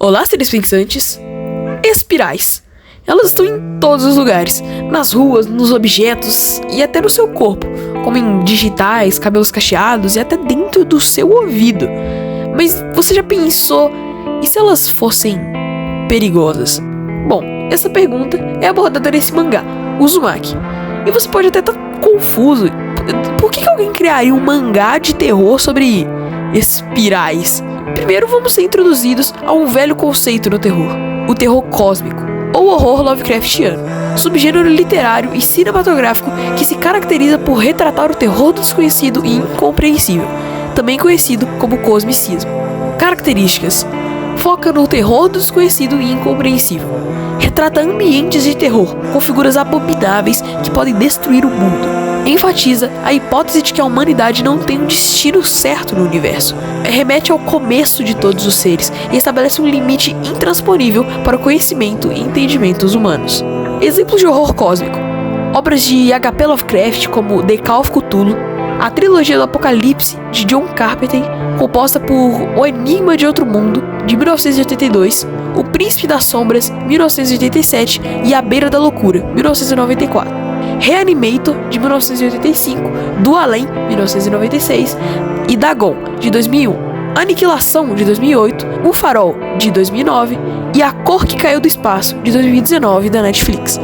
Olá, seres pensantes. Espirais. Elas estão em todos os lugares, nas ruas, nos objetos e até no seu corpo, como em digitais, cabelos cacheados e até dentro do seu ouvido. Mas você já pensou, e se elas fossem perigosas? Bom, essa pergunta é abordada nesse mangá, Uzumaki. E você pode até estar confuso. Por que alguém criaria um mangá de terror sobre espirais? Primeiro vamos ser introduzidos a um velho conceito no terror, o terror cósmico, ou horror Lovecraftiano, subgênero literário e cinematográfico que se caracteriza por retratar o terror do desconhecido e incompreensível, também conhecido como cosmicismo. Características: foca no terror do desconhecido e incompreensível, retrata ambientes de terror com figuras abomináveis que podem destruir o mundo, enfatiza a hipótese de que a humanidade não tem um destino certo no universo, remete ao começo de todos os seres e estabelece um limite intransponível para o conhecimento e entendimentos humanos. Exemplos de horror cósmico: obras de H.P. Lovecraft como The Call of Cthulhu, a trilogia do Apocalipse de John Carpenter, composta por O Enigma de Outro Mundo, de 1982, O Príncipe das Sombras, 1987 e A Beira da Loucura, 1994. Reanimator, de 1985, Do Além, 1996 e Dagon, de 2001, Aniquilação, de 2008, O Farol, de 2009 e A Cor que Caiu do Espaço, de 2019, da Netflix.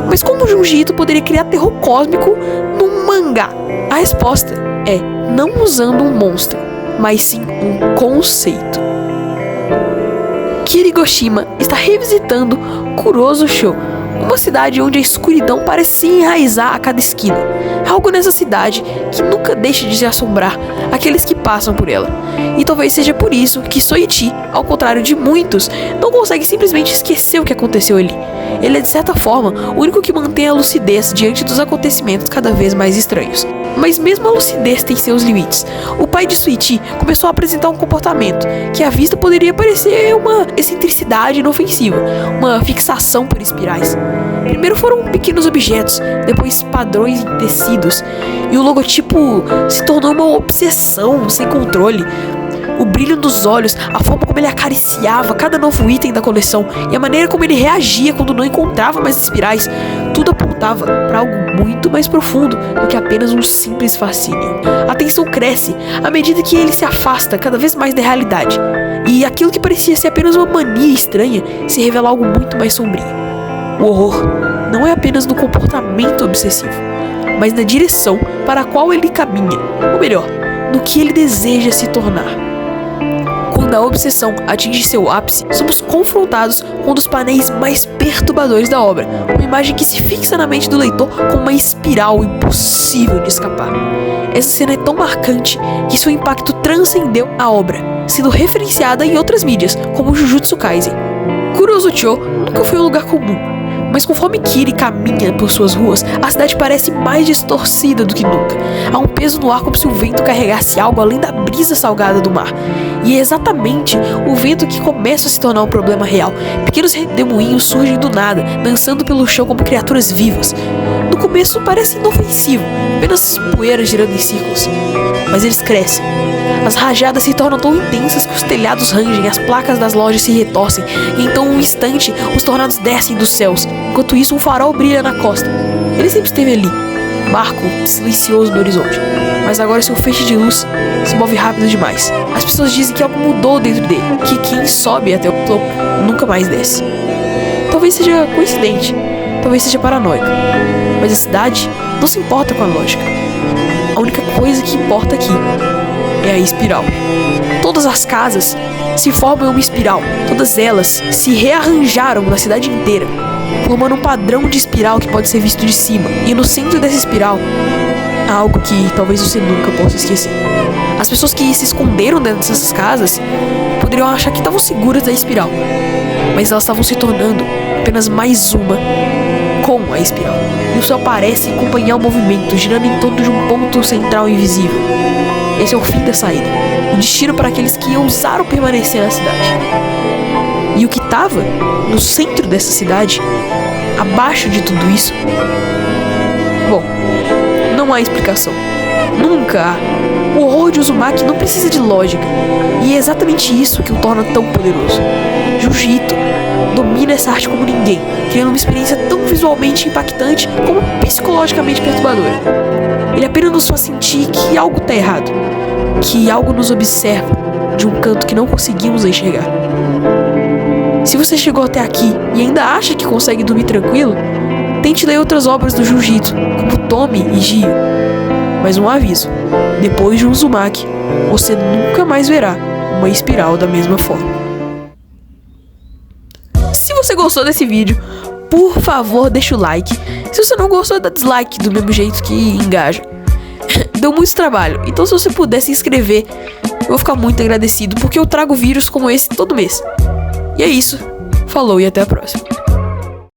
Mas como Junji Ito poderia criar terror cósmico num mangá? A resposta é não usando um monstro, mas sim um conceito. Kirigoshima está revisitando Kurozu-sho, uma cidade onde a escuridão parece se enraizar a cada esquina. Algo nessa cidade que nunca deixa de se assombrar aqueles que passam por ela. E talvez seja por isso que Soichi, ao contrário de muitos, não consegue simplesmente esquecer o que aconteceu ali. Ele é, de certa forma, o único que mantém a lucidez diante dos acontecimentos cada vez mais estranhos. Mas mesmo a lucidez tem seus limites. O pai de Soichi começou a apresentar um comportamento que à vista poderia parecer uma excentricidade inofensiva, uma fixação por espirais. Primeiro foram pequenos objetos, depois padrões em tecidos, e o logotipo se tornou uma obsessão sem controle. O brilho dos olhos, a forma como ele acariciava cada novo item da coleção e a maneira como ele reagia quando não encontrava mais espirais, tudo apontava para algo muito mais profundo do que apenas um simples fascínio. A tensão cresce à medida que ele se afasta cada vez mais da realidade, e aquilo que parecia ser apenas uma mania estranha se revela algo muito mais sombrio. O horror não é apenas no comportamento obsessivo, mas na direção para a qual ele caminha, ou melhor, no que ele deseja se tornar. Quando a obsessão atinge seu ápice, somos confrontados com um dos painéis mais perturbadores da obra, uma imagem que se fixa na mente do leitor como uma espiral impossível de escapar. Essa cena é tão marcante que seu impacto transcendeu a obra, sendo referenciada em outras mídias, como Jujutsu Kaisen. Kurozu-cho nunca foi um lugar comum, mas conforme Kiri caminha por suas ruas, a cidade parece mais distorcida do que nunca. Há um peso no ar como se o vento carregasse algo além da brisa salgada do mar. E é exatamente o vento que começa a se tornar um problema real. Pequenos redemoinhos surgem do nada, dançando pelo chão como criaturas vivas. No começo parece inofensivo, apenas poeira girando em círculos. Mas eles crescem. As rajadas se tornam tão intensas que os telhados rangem, as placas das lojas se retorcem, e então, um instante, os tornados descem dos céus. Enquanto isso, um farol brilha na costa. Ele sempre esteve ali, barco silencioso no horizonte, mas agora seu feixe de luz se move rápido demais. As pessoas dizem que algo mudou dentro dele, que quem sobe até o topo nunca mais desce. Talvez seja coincidente, talvez seja paranoico, mas a cidade não se importa com a lógica. A única coisa que importa aqui é a espiral. Todas as casas se formam em uma espiral. Todas elas se rearranjaram na cidade inteira, formando um padrão de espiral que pode ser visto de cima. E no centro dessa espiral há algo que talvez você nunca possa esquecer. As pessoas que se esconderam dentro dessas casas poderiam achar que estavam seguras da espiral, mas elas estavam se tornando apenas mais uma com a espiral. E o céu parece acompanhar o movimento, girando em torno de um ponto central invisível. Esse é o fim da saída, o destino para aqueles que ousaram permanecer na cidade. E o que estava no centro dessa cidade, abaixo de tudo isso, bom, não há explicação. Nunca há. O horror de Uzumaki não precisa de lógica, e é exatamente isso que o torna tão poderoso. jiu-jitsu. Domina essa arte como ninguém, criando uma experiência tão visualmente impactante como psicologicamente perturbadora. Ele apenas nos faz sentir que algo tá errado, que algo nos observa de um canto que não conseguimos enxergar. Se você chegou até aqui e ainda acha que consegue dormir tranquilo, tente ler outras obras do jiu-jitsu, como Tomi e Gio. Mas um aviso, depois de um Uzumaki, você nunca mais verá uma espiral da mesma forma. Se você gostou desse vídeo, por favor deixa o like. Se você não gostou, dá dislike do mesmo jeito que engaja. Deu muito trabalho, então se você puder se inscrever, eu vou ficar muito agradecido, porque eu trago vídeos como esse todo mês. E é isso, falou e até a próxima.